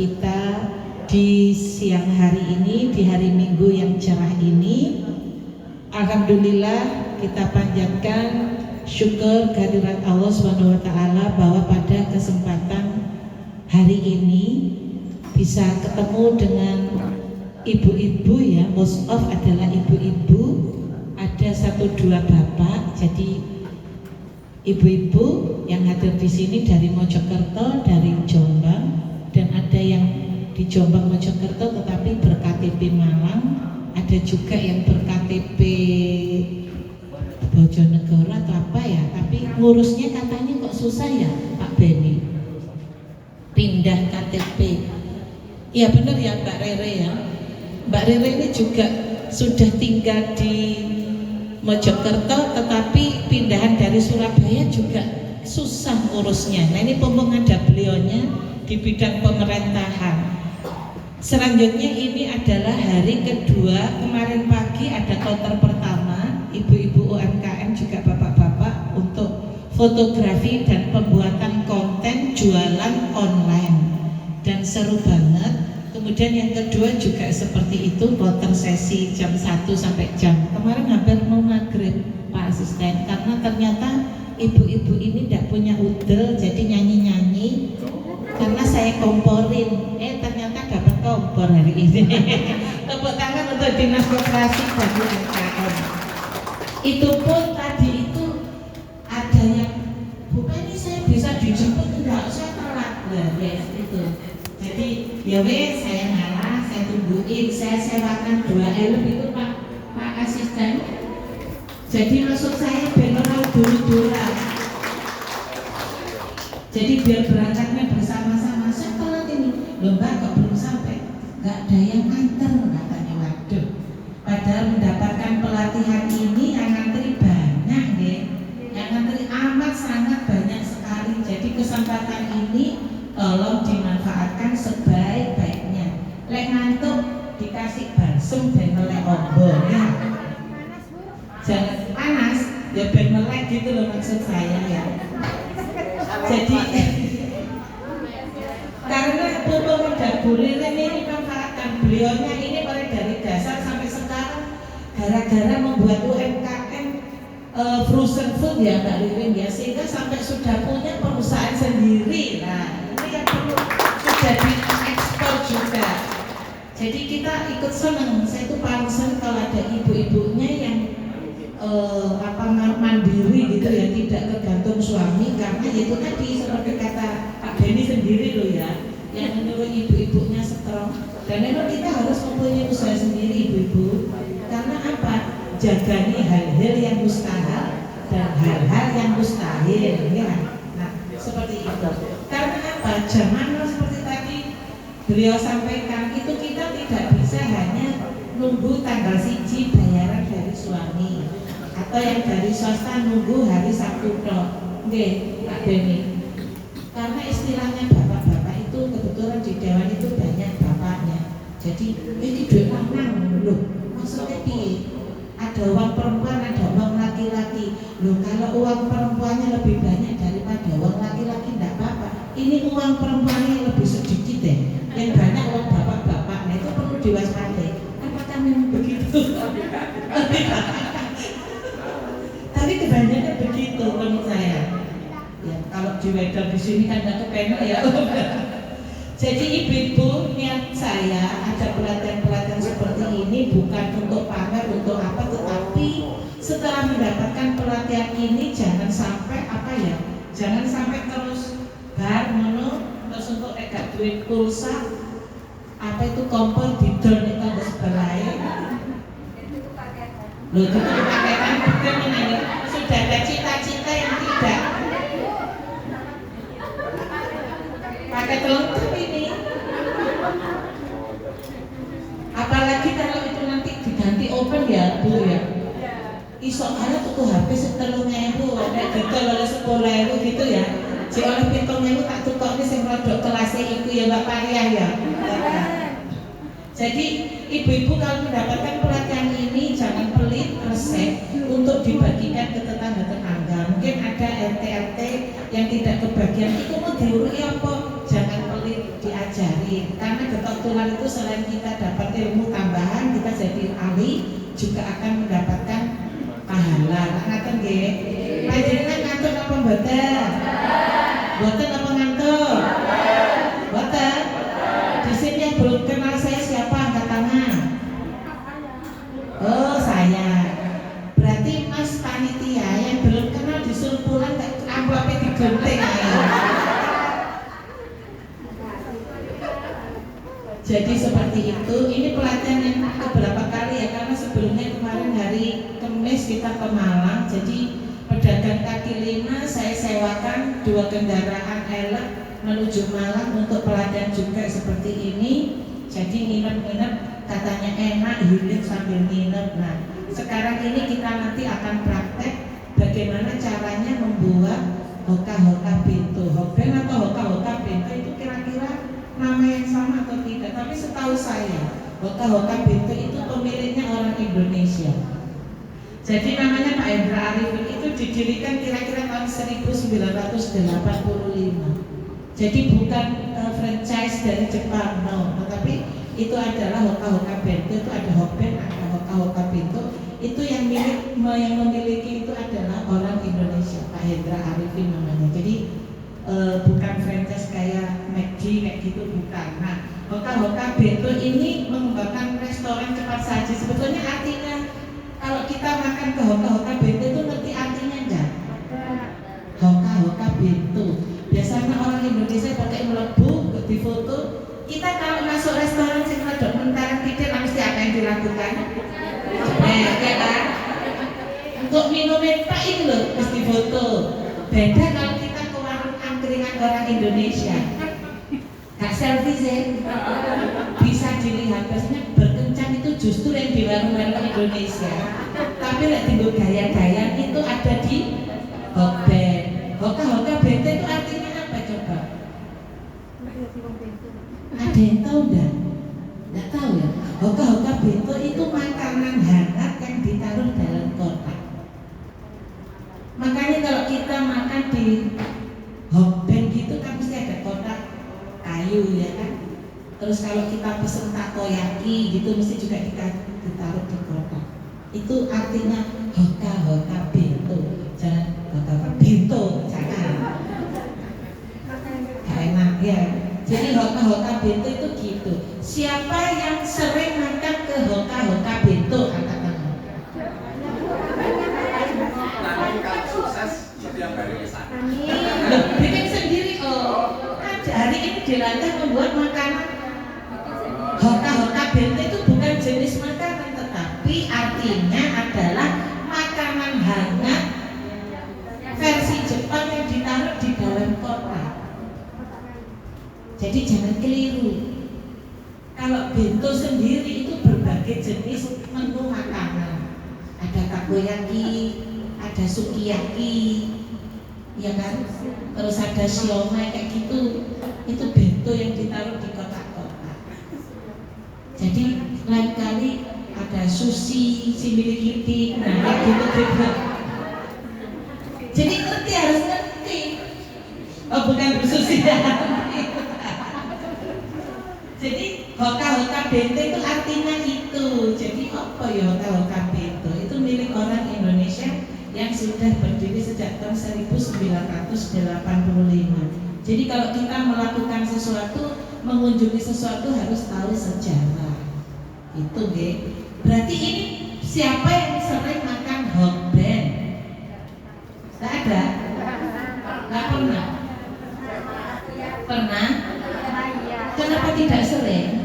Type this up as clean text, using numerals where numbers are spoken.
kita di siang hari ini, di hari Minggu yang cerah ini. Alhamdulillah kita panjatkan syukur kehadirat Allah SWT bahwa pada kesempatan hari ini bisa ketemu dengan ibu-ibu ya, most of adalah ibu-ibu, ada 1-2 bapak, jadi ibu-ibu yang hadir di sini dari Mojokerto, dari Jombang, dan ada yang di Jombang Mojokerto tetapi berKTP Malang, ada juga yang berKTP Bojonegoro atau apa ya, tapi ngurusnya katanya kok susah ya Pak Beni, pindah KTP. Iya benar ya Mbak Rere ya, Mbak Rere ini juga sudah tinggal di Mojokerto tetapi pindahan dari Surabaya juga susah ngurusnya. Nah ini mumpung ada beliaunya di bidang pemerintahan. Selanjutnya ini adalah hari kedua, kemarin pagi ada kloter pertama, ibu-ibu UMKM juga bapak-bapak untuk fotografi dan pembuatan konten jualan online dan seru banget. Kemudian yang kedua juga seperti itu, kloter sesi jam 1 sampai jam, kemarin hampir mau maghrib Pak Asisten, karena ternyata ibu-ibu ini tidak punya udel jadi nyanyi-nyanyi karena saya komporin, ternyata dapat kompor hari ini. Tepuk tangan untuk Dinas Koperasi dan UMKM. Itu pun tadi itu ada yang bukan ini saya bisa dijemput, enggak, saya telat lah ya itu. Jadi ya wes saya ngalah, saya tungguin, saya sewakan 2 helm itu Pak Asisten. Jadi maksud saya beneran dulu-dulan. Jadi biar berangkatnya bersama-sama. Saya telat ini, loh Mbak kok belum sampai? Gak ada yang antar katanya. Waduh, padahal mendapatkan pelatihan ini yang ngantri banyak deh, yang ngantri amat sangat banyak sekali. Jadi kesempatan ini tolong dimanfaatkan sebaik-baiknya. Lek ngantuk dikasih balsem dan melek obor ya. Jangan panas, ya ben melek gitu loh maksud saya ya. Jadi karena Pupung Dabulir ini manfaatkan beliaunya ini mulai dari dasar sampai sekarang gara-gara membuat UMKM frozen food ya Mbak Lirin ya, sehingga sampai sudah punya perusahaan sendiri. Nah ini yang perlu sudah diekspor juga. Jadi kita ikut senang. Saya tuh paling senang kalau ada ibu-ibunya yang mandiri gitu ya, tidak tergantung suami, karena itu tadi seperti kata Pak Beni sendiri loh ya, yang menyuruh ibu-ibunya strong. Dan memang kita harus mempunyai usaha sendiri ibu-ibu, karena apa? Jagani hal-hal yang mustahil dan hal-hal yang mustahil ya. Nah seperti itu. Karena apa? Zaman seperti tadi beliau sampaikan itu, kita tidak bisa hanya nunggu tanggal 1 bayaran dari suami, atau yang dari swasta nunggu hari Sabtu toh. Nggih, Pak Beni. Karena istilahnya bapak-bapak itu kebetulan di dewan itu banyak bapaknya. Jadi ini duit lanang loh. Maksudnya piye? Ada uang perempuan, ada uang laki-laki. Loh kalau uang perempuannya lebih banyak daripada uang laki-laki enggak apa-apa. Ini uang perempuannya lebih sedikit deh. Yang banyak uang bapak-bapak. Nah itu perlu diwaspadai. Apakah memang begitu? Tapi kebanyakan begitu menurut saya. Ya, kalau di Wedok di sini kan nggak kepenak ya. Jadi ibu-ibu, niat saya ada pelatihan-pelatihan seperti ini bukan untuk pamer, untuk apa, tetapi setelah mendapatkan pelatihan ini jangan sampai apa ya, jangan sampai terus terus untuk agak duit pulsa, apa itu kompor didol di tangga sebelah. Loh itu paketan bukan ini, sudah ada cita-cita yang tidak paket lengkap ini. Apalagi kalau itu nanti diganti open ya Bu ya. Iso ada tuku HP 3.000, ada didol oleh 10.000 gitu ya. Si oleh 7.000 tak tukokne sing rodok kelasnya itu ya Mbak Pariah ya. Jadi ibu-ibu kalau mendapatkan pelatihan ini jangan pelit resep untuk dibagikan ke tetangga-tetangga. Mungkin ada RT-RT yang tidak kebagian, itu mau diurui apa? Jangan pelit. diajari. Karena getok tular itu selain kita dapat ilmu tambahan, kita jadi ahli juga akan mendapatkan pahala. Ngaten nggih. Panjenengan ngantuk apa mboten? Mboten apa ngantuk? Mboten. Di sini yang belum kenal saya siapa, angkat tangan. Oh, saya. Berarti Mas panitia yang belum kenal disuruh pulang, amplopnya digunting. Jadi seperti itu. Ini pelatihan yang beberapa kali ya, karena sebelumnya kemarin hari Kamis kita ke Malang. Jadi pedagang kaki lima saya sewakan 2 kendaraan elek menuju Malang untuk pelatihan juga seperti ini. Jadi nginep-nginep katanya enak, healing sambil nginep. Nah, sekarang ini kita nanti akan praktek bagaimana caranya membuat hoka-hoka bento. Hoben atau hoka-hoka bento itu kira-kira nama yang sama atau tidak? Tapi setahu saya hoka-hoka bento itu pemiliknya orang Indonesia. Jadi namanya Pak Hendra Arifin, itu didirikan kira-kira tahun 1985. Jadi bukan franchise dari Jepang, no. Tetapi itu adalah hoka-hoka bento, itu ada Hoben, ada hoka-hoka bento. Itu yang memiliki itu adalah orang Indonesia, Pak Hendra Arifin namanya. Jadi bukan franchise kayak McD kayak gitu, bukan. Nah, hoka-hoka bento ini mengembangkan restoran cepat saji. Sebetulnya artinya kalau kita makan ke hoka-hoka bento itu ngerti artinya enggak? Hoka-hoka bento. Biasanya orang Indonesia pakai melebu, di foto. Kita kalau masuk restoran sing rada mentaran titik mesti apa yang dilakukan? Ya kan? Untuk minum pak itu loh mesti foto. Beda kalau kita ke warung angkringan orang Indonesia. Gak selfie sih. Bisa dilihat biasanya berkencan itu justru yang di warung-warung Indonesia. Tapi lek tinggal gaya-gaya itu ada di Hoben. Hoka-hoka bento itu artinya apa coba? Ada yang tahu enggak? Enggak tahu ya. Hoka-hoka bento itu makanan hangat yang ditaruh dalam kotak. Makanya kalau kita makan di Hoben gitu kan mesti ada kotak kayu ya kan. Terus kalau kita pesen takoyaki gitu mesti juga ditaruh di kotak. Itu artinya hoka-hoka bento. Jangan hoka-hoka bento, jangan. Enak ya. Jadi hoka-hoka bento itu gitu. Siapa yang sering makan ke hoka-hoka bento angkat tangan. Nanti kalau sukses setiap hari ke sana. Loh, bikin sendiri hari ini dilantik membuat makanan hoka-hoka bento itu bukan jenis makanan, tetapi artinya adalah makanan hangat versi Jepang yang ditaruh di dalam kotak. Jadi jangan keliru. Kalau bento sendiri itu berbagai jenis menu makanan. Ada takoyaki, ada sukiyaki, ya kan? Terus ada siomay kayak gitu. Itu bento yang ditaruh di kotak-kotak. Jadi lain kali ada sushi, cimili-kiti, nah kayak gitu. Jadi ngerti, harus ngerti. Oh bukan sushi ya. Jadi hoka-hoka bento itu artinya itu. Jadi apa ya hoka-hoka bento? Itu milik orang Indonesia yang sudah berdiri sejak tahun 1985. Jadi kalau kita melakukan sesuatu, mengunjungi sesuatu harus tahu sejarah. Itu nggih. Berarti ini siapa yang sering makan Hoben? Tidak ada? Nggak pernah? Pernah? Kenapa tidak sering?